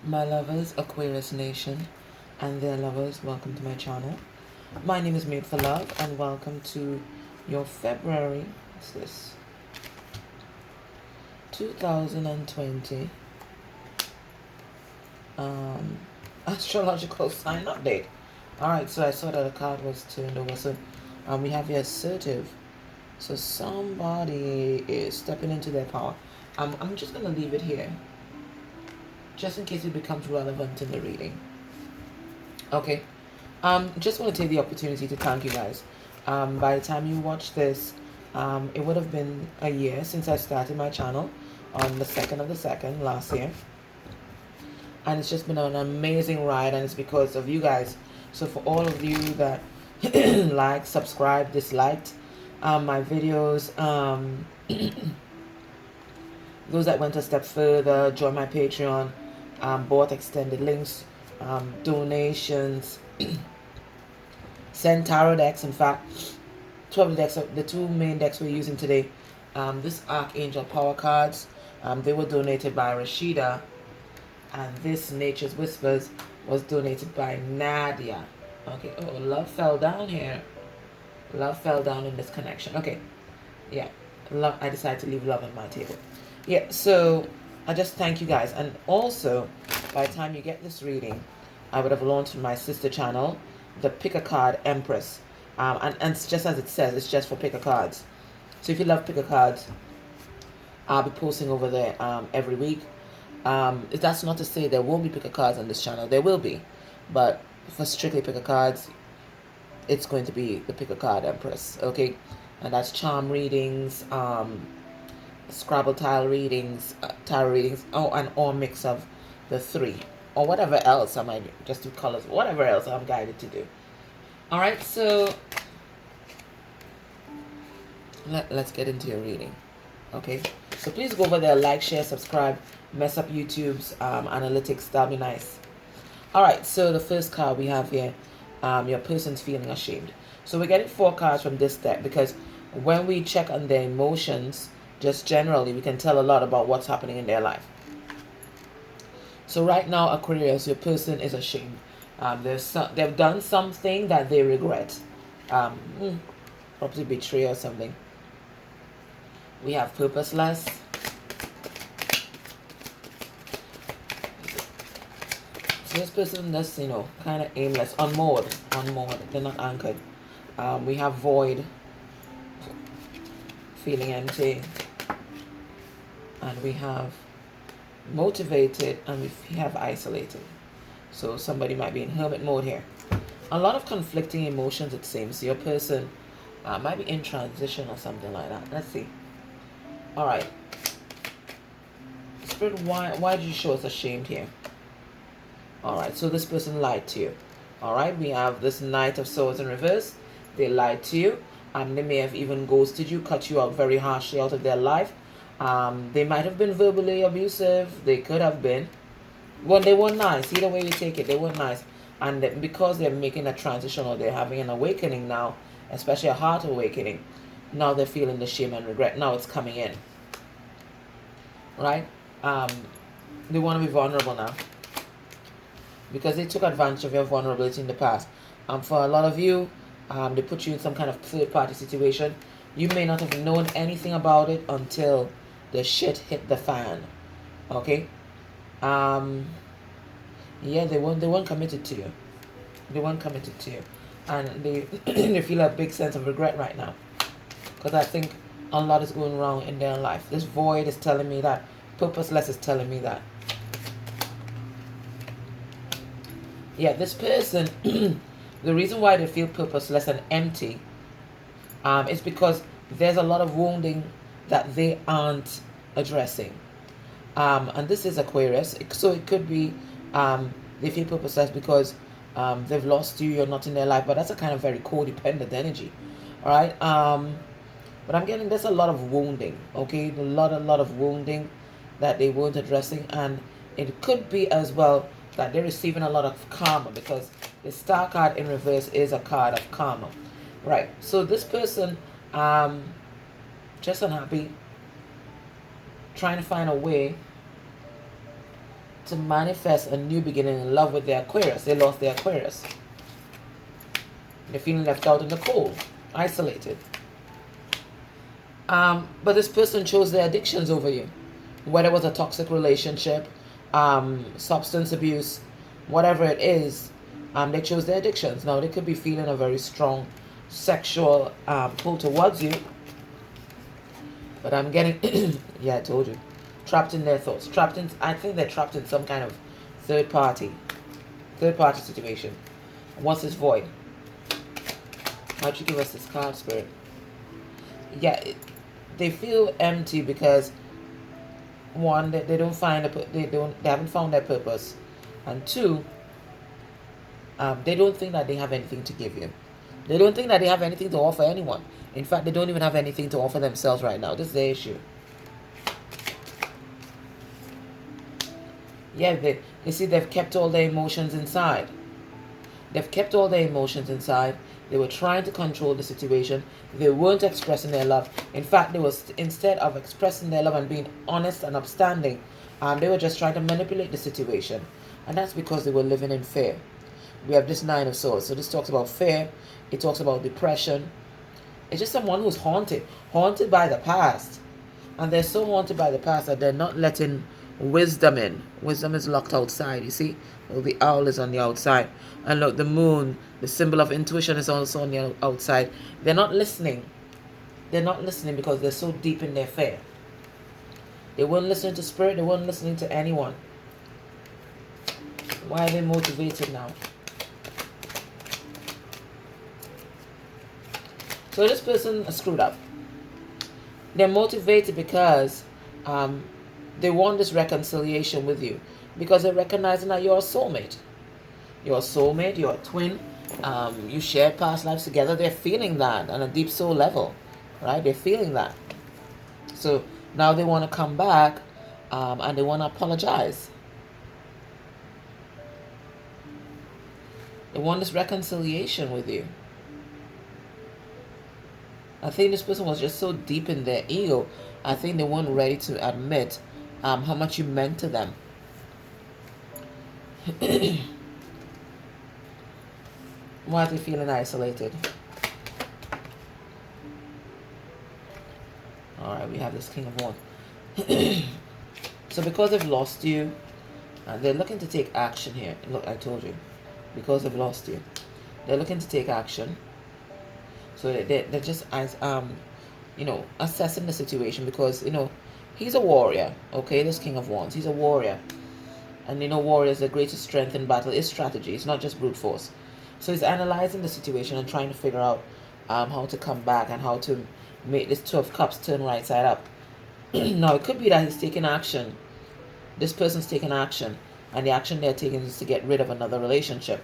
My lovers, Aquarius Nation, and their lovers, welcome to my channel. My name is Made for Love, and welcome to your February, what's this, 2020 astrological sign update. Alright, so I saw that the card was turned over, so we have here assertive. So somebody is stepping into their power. I'm just going to leave it here, just in case it becomes relevant in the reading. Okay. Just want to take the opportunity to thank you guys. By the time you watch this, it would have been a year since I started my channel on the 2nd of the 2nd last year. And it's just been an amazing ride, and it's because of you guys. So for all of you that like, subscribe, disliked my videos, those that went a step further, join my Patreon, bought extended links, donations, send tarot decks. In fact, 12 decks, the two main decks we're using today, this Archangel Power cards, they were donated by Rashida, and this Nature's Whispers was donated by Nadia. Okay, oh, love fell down here. Love fell down in this connection. Okay, yeah, love. I decided to leave love on my table. Yeah, so I just thank you guys. And also, by the time you get this reading, I would have launched my sister channel, the Pick a Card Empress. And it's just as it says, it's just for pick a cards. So if you love pick a cards, I'll be posting over there every week. That's not to say there won't be pick a cards on this channel. There will be. But for strictly pick a cards, it's going to be the Pick a Card Empress. Okay? And that's charm readings, Scrabble tile readings, tarot readings, and all mix of the three, or whatever else I might just do colors, whatever else I'm guided to do. All right, so let's get into your reading. Okay, so please go over there, like, share, subscribe, mess up YouTube's analytics. That'll be nice. All right, so the first card we have here, your person's feeling ashamed. So we're getting 4 cards from this deck because when we check on their emotions, just generally, we can tell a lot about what's happening in their life. So right now, Aquarius, your person is ashamed. They've done something that they regret. Probably betrayal or something. We have purposeless. So this person is, kind of aimless, unmoored. They're not anchored. We have void, feeling empty. And we have motivated, and we have isolated. So somebody might be in hermit mode here. A lot of conflicting emotions, it seems. Your person might be in transition or something like that. Let's see. All right. Spirit, why did you show us ashamed here? All right, so this person lied to you. All right, we have this Knight of Swords in reverse. They lied to you. They may have even ghosted you, cut you out very harshly out of their life. They might have been verbally abusive. They could have been. Well, they weren't nice. Either way you take it, they weren't nice. And because they're making a transition, or they're having an awakening now, especially a heart awakening, now they're feeling the shame and regret. Now it's coming in. Right? They want to be vulnerable now, because they took advantage of your vulnerability in the past. For a lot of you, they put you in some kind of third-party situation. You may not have known anything about it until the shit hit the fan. Okay? Yeah, they weren't committed to you. They weren't committed to you. And they they feel a big sense of regret right now, because I think a lot is going wrong in their life. This void is telling me that. Purposeless is telling me that. Yeah, this person, the reason why they feel purposeless and empty is because there's a lot of wounding that they aren't addressing. And this is Aquarius, so it could be they feel purposeless because they've lost you, you're not in their life, but that's a kind of very codependent energy. All right, but I'm getting there's a lot of wounding. Okay, a lot of wounding that they weren't addressing, and it could be as well that they're receiving a lot of karma, because the Star card in reverse is a card of karma. Right, so this person just unhappy, trying to find a way to manifest a new beginning in love with their Aquarius. They lost their Aquarius. They're feeling left out in the cold, isolated. But this person chose their addictions over you. Whether it was a toxic relationship, substance abuse, whatever it is, they chose their addictions. Now, they could be feeling a very strong sexual pull towards you. But I'm getting, yeah, I told you. Trapped in their thoughts. I think they're trapped in some kind of third party situation. What's this void? How'd you give us this card, Spirit? Yeah, they feel empty because one, they don't find they haven't found their purpose, and two, they don't think that they have anything to give you. They don't think that they have anything to offer anyone. In fact, they don't even have anything to offer themselves right now. This is the issue. Yeah, you see, they've kept all their emotions inside. They've kept all their emotions inside. They were trying to control the situation. They weren't expressing their love. In fact, instead of expressing their love and being honest and upstanding, they were just trying to manipulate the situation. And that's because they were living in fear. We have this Nine of Swords. So this talks about fear. It talks about depression. It's just someone who's haunted by the past. And they're so haunted by the past that they're not letting wisdom in. Wisdom is locked outside, you see? Well, the owl is on the outside. And look, the moon, the symbol of intuition, is also on the outside. They're not listening. They're not listening because they're so deep in their fear. They weren't listening to spirit. They weren't listening to anyone. Why are they motivated now? So this person screwed up. They're motivated because they want this reconciliation with you. Because they're recognizing that you're a soulmate. You're a soulmate, you're a twin. You share past lives together. They're feeling that on a deep soul level. Right? They're feeling that. So now they want to come back and they want to apologize. They want this reconciliation with you. I think this person was just so deep in their ego. I think they weren't ready to admit how much you meant to them. Why are they feeling isolated? Alright, we have this King of Wands. So because they've lost you, they're looking to take action here. Look, I told you. Because they've lost you. They're looking to take action. So they're just, assessing the situation because, he's a warrior. Okay, this King of Wands. He's a warrior. And, warriors, the greatest strength in battle is strategy. It's not just brute force. So he's analyzing the situation and trying to figure out how to come back and how to make this Two of Cups turn right side up. Now, it could be that he's taking action. This person's taking action. And the action they're taking is to get rid of another relationship.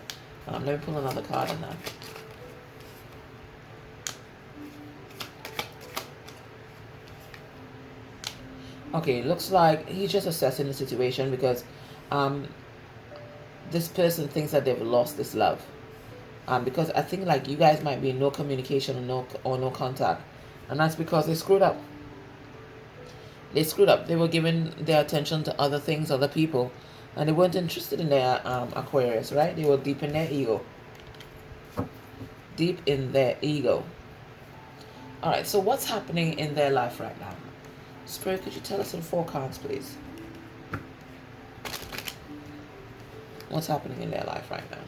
Let me pull another card on that. Okay, looks like he's just assessing the situation because this person thinks that they've lost this love. Because I think like you guys might be in no communication or no contact. And that's because they screwed up. They screwed up. They were giving their attention to other things, other people. And they weren't interested in their Aquarius, right? They were deep in their ego. Deep in their ego. Alright, so what's happening in their life right now? Spirit, could you tell us in 4 cards, please? What's happening in their life right now?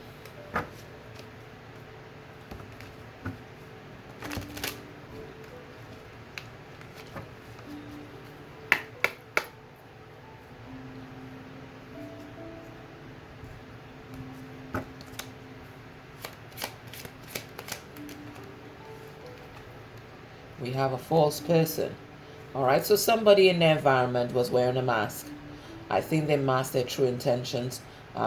We have a false person. Alright, so somebody in their environment was wearing a mask. I think they masked their true intentions.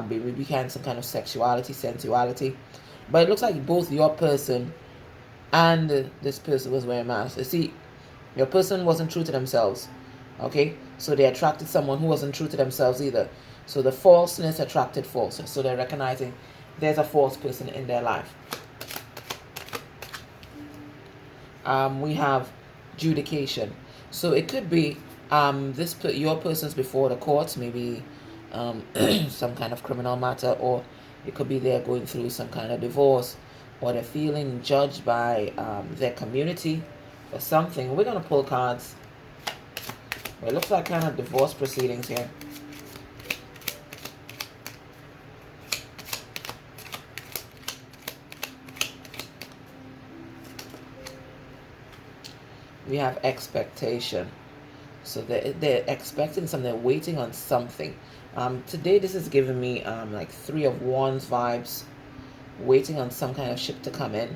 Behind some kind of sexuality, sensuality. But it looks like both your person and this person was wearing masks. You see, your person wasn't true to themselves. Okay? So they attracted someone who wasn't true to themselves either. So the falseness attracted falseness. So they're recognizing there's a false person in their life. We have adjudication. So it could be your person's before the courts, maybe some kind of criminal matter, or it could be they're going through some kind of divorce, or they're feeling judged by their community for something. We're going to pull cards. It looks like kind of divorce proceedings here. We have expectation. So they're expecting something, they're waiting on something. Today this is giving me like 3 of Wands vibes, waiting on some kind of ship to come in.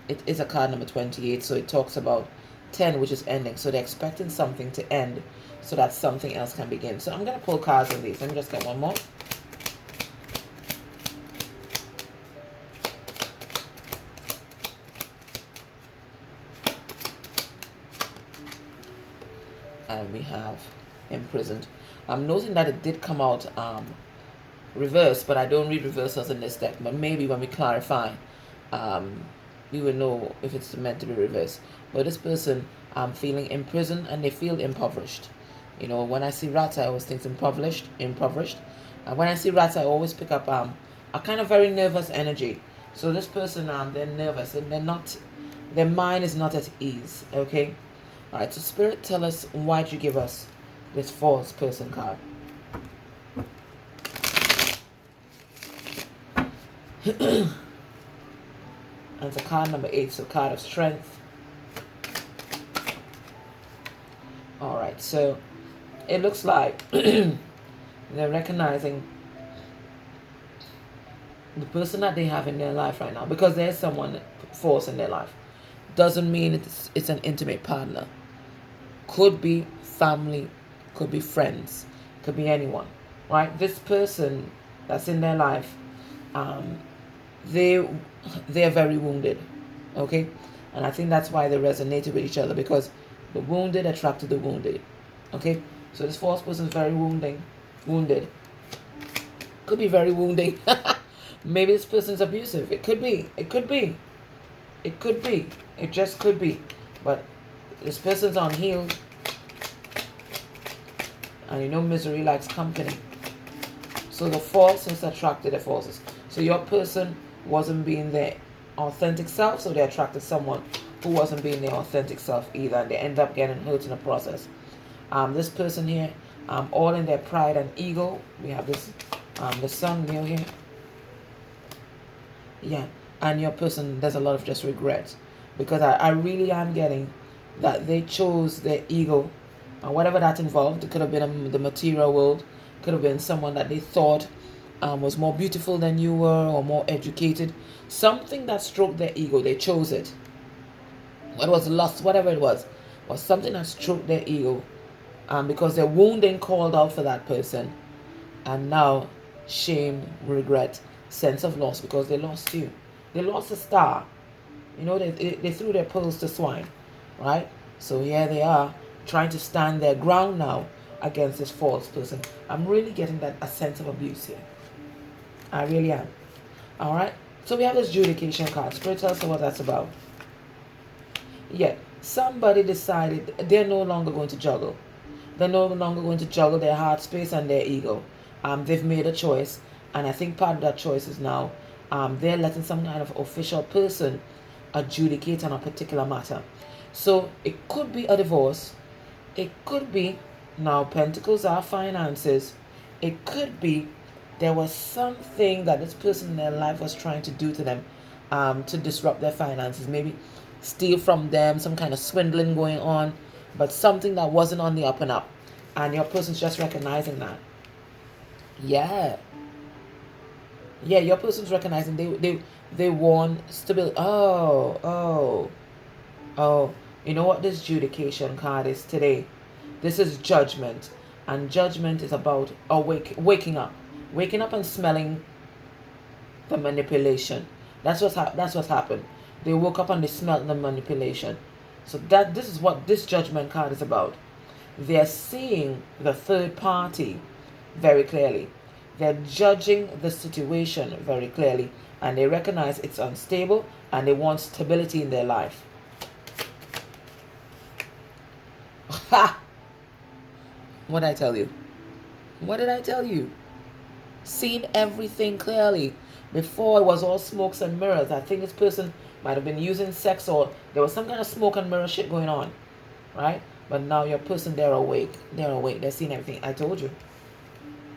It is a card number 28, so it talks about 10, which is ending. So they're expecting something to end so that something else can begin. So I'm going to pull cards on these. Let me just get one more. And we have imprisoned. I'm noting that it did come out reverse, but I don't read reversals in this deck. But maybe when we clarify, we will know if it's meant to be reversed. But this person feeling imprisoned, and they feel impoverished. You know, when I see rats, I always think impoverished. And when I see rats, I always pick up a kind of very nervous energy. So this person, they're nervous and their mind is not at ease. Okay. All right, so Spirit, tell us, why did you give us this false person card? And it's a card number 8, so card of strength. All right, so it looks like they're recognizing the person that they have in their life right now, because there's someone false in their life. Doesn't mean it's an intimate partner. Could be family, could be friends, could be anyone, right? This person that's in their life, they're very wounded, okay? And I think that's why they resonated with each other, because the wounded attracted the wounded, okay? So this false person is very wounded. Could be very wounding. Maybe this person's abusive. It could be. It just could be. But this person's unhealed. And you know misery likes company. So the false is attracted the falses. So your person wasn't being their authentic self, so they attracted someone who wasn't being their authentic self either, and they end up getting hurt in the process. This person here, all in their pride and ego. We have this, the sun near here. Yeah, and your person, there's a lot of just regret, because I really am getting that they chose their ego, and whatever that involved. It could have been the material world, could have been someone that they thought was more beautiful than you were, or more educated, something that stroked their ego. They chose it. What was lust, whatever it was something that stroked their ego, because their wounding called out for that person, and now shame, regret, sense of loss, because they lost you. They lost a star. You know, they threw their pearls to swine, right? So here they are trying to stand their ground now against this false person. I'm really getting a sense of abuse here. I really am. All right. So we have this judication card. Spirit, tell us what that's about. Yeah. Somebody decided they're no longer going to juggle. They're no longer going to juggle their heart space and their ego. They've made a choice. And I think part of that choice is now they're letting some kind of official person adjudicate on a particular matter. So it could be a divorce. It could be, now pentacles are finances. It could be there was something that this person in their life was trying to do to them to disrupt their finances. Maybe steal from them, some kind of swindling going on, but something that wasn't on the up and up. And your person's just recognizing that. Yeah. Yeah, your person's recognizing they want stability. Oh. You know what this judication card is today? This is judgment. And judgment is about waking up. Waking up and smelling the manipulation. That's what's happened. They woke up and they smelled the manipulation. So this is what this judgment card is about. They're seeing the third party very clearly. They're judging the situation very clearly, and they recognize it's unstable, and they want stability in their life. Ha! What'd I tell you? What did I tell you? Seen everything clearly. Before it was all smokes and mirrors. I think this person might have been using sex, or there was some kind of smoke and mirror shit going on, right? But now your person, they're awake. They're awake. They're seeing everything. I told you.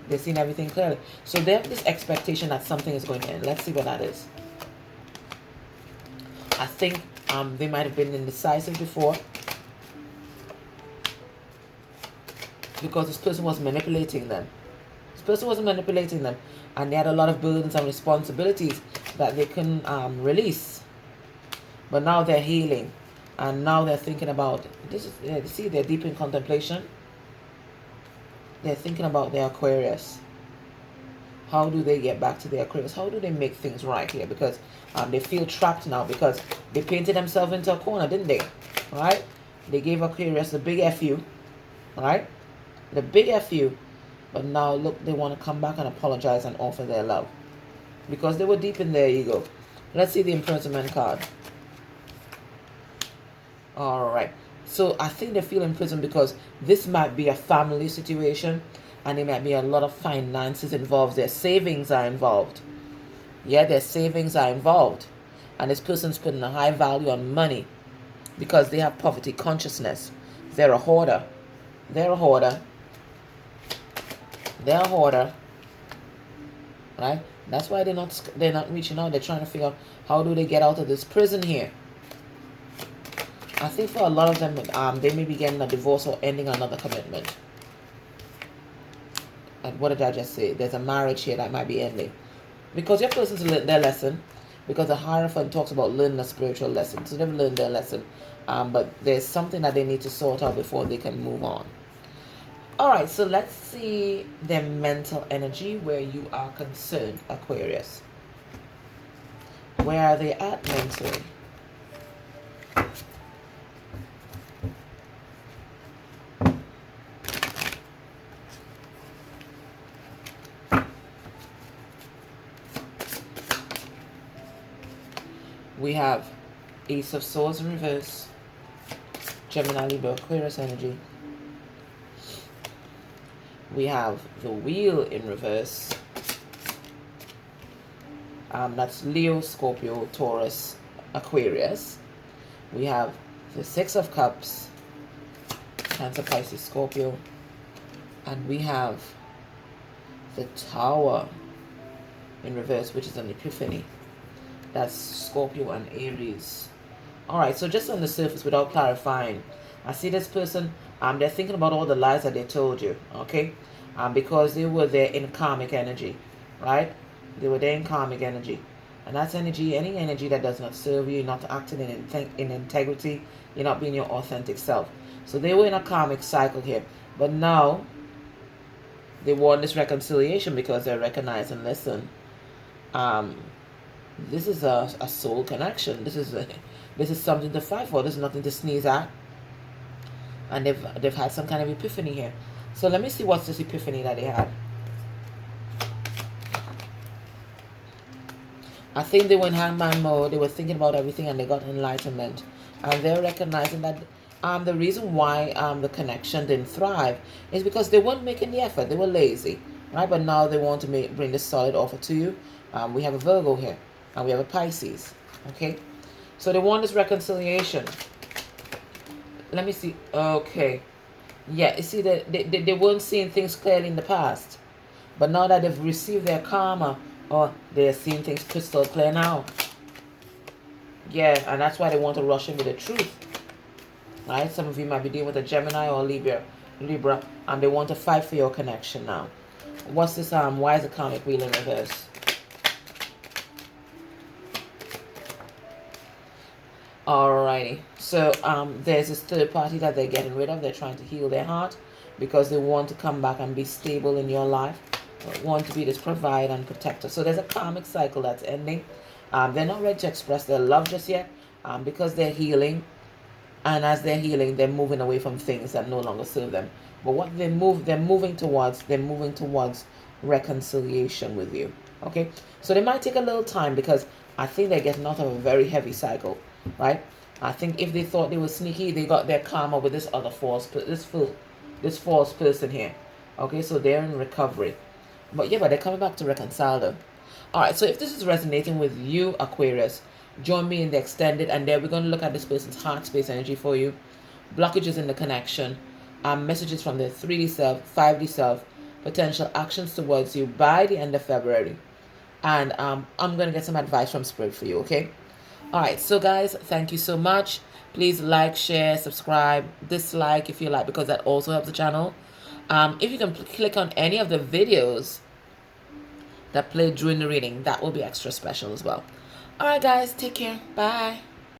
They're seeing everything clearly. So they have this expectation that something is going to end. Let's see what that is. I think they might have been indecisive before, because this person was manipulating them. This person was manipulating them, and they had a lot of burdens and responsibilities that they couldn't release. But now they're healing, and now they're thinking about this. See, they're deep in contemplation. They're thinking about their Aquarius. How do they get back to their Aquarius? How do they make things right here? Because they feel trapped now, because they painted themselves into a corner, didn't they? Right? They gave Aquarius the big FU, right? The big FU. But now, look, they want to come back and apologize and offer their love, because they were deep in their ego. Let's see the imprisonment card. All right. So I think they feel imprisoned because this might be a family situation, and there might be a lot of finances involved. Their savings are involved. Yeah, their savings are involved. And this person's putting a high value on money because they have poverty consciousness. They're a hoarder. They're a hoarder. They're a hoarder. Right? That's why they're not reaching out. They're trying to figure out, how do they get out of this prison here? I think for a lot of them, they may be getting a divorce or ending another commitment. And what did I just say? There's a marriage here that might be ending, because your person's learned their lesson. Because the Hierophant talks about learning a spiritual lesson, so they've learned their lesson. But there's something that they need to sort out before they can move on. All right, so let's see their mental energy where you are concerned, Aquarius. Where are they at mentally? We have Ace of Swords in reverse, Gemini, Libra, Aquarius energy. We have the Wheel in reverse. That's Leo, Scorpio, Taurus, Aquarius. We have the Six of Cups, Cancer, Pisces, Scorpio. And we have the Tower in reverse, which is an Epiphany. That's Scorpio and Aries. Alright, so just on the surface, without clarifying, I see this person, they're thinking about all the lies that they told you, okay? Because they were there in karmic energy, right? They were there in karmic energy. And that's energy, any energy that does not serve you, you're not acting in integrity, you're not being your authentic self. So they were in a karmic cycle here. But now, they want this reconciliation because they recognize and listen. This is a soul connection. This is something to fight for. This is nothing to sneeze at. And they've had some kind of epiphany here. So let me see what's this epiphany that they had. I think they were in hangman mode. They were thinking about everything and they got enlightenment. And they're recognizing that the reason why the connection didn't thrive is because they weren't making the effort. They were lazy, right? But now they want to bring this solid offer to you. We have a Virgo here. And we have a Pisces, okay? So they want this reconciliation. Let me see. Okay. Yeah, you see, they weren't seeing things clearly in the past. But now that they've received their karma, or they're seeing things crystal clear now. Yeah, and that's why they want to rush in with the truth. Right? Some of you might be dealing with a Gemini or Libra, and they want to fight for your connection now. What's this? Why is the karmic wheel in reverse? Alrighty, so there's this third party that they're getting rid of. They're trying to heal their heart because they want to come back and be stable in your life, want to be this provider and protector. So there's a karmic cycle that's ending. They're not ready to express their love just yet because they're healing, and as they're healing, they're moving away from things that no longer serve them. But what they're moving towards reconciliation with you. Okay, so they might take a little time because I think they're getting out of a very heavy cycle. Right? I think if they thought they were sneaky, they got their karma with this other false person here. Okay, so they're in recovery. But yeah, but they're coming back to reconcile them. Alright, so if this is resonating with you, Aquarius, join me in the extended, and there we're going to look at this person's heart space energy for you. Blockages in the connection, messages from the 3D self, 5D self, potential actions towards you by the end of February. And I'm going to get some advice from Spirit for you, okay? Alright, so guys, thank you so much. Please like, share, subscribe, dislike if you like, because that also helps the channel. If you can click on any of the videos that played during the reading, that will be extra special as well. Alright guys, take care. Bye.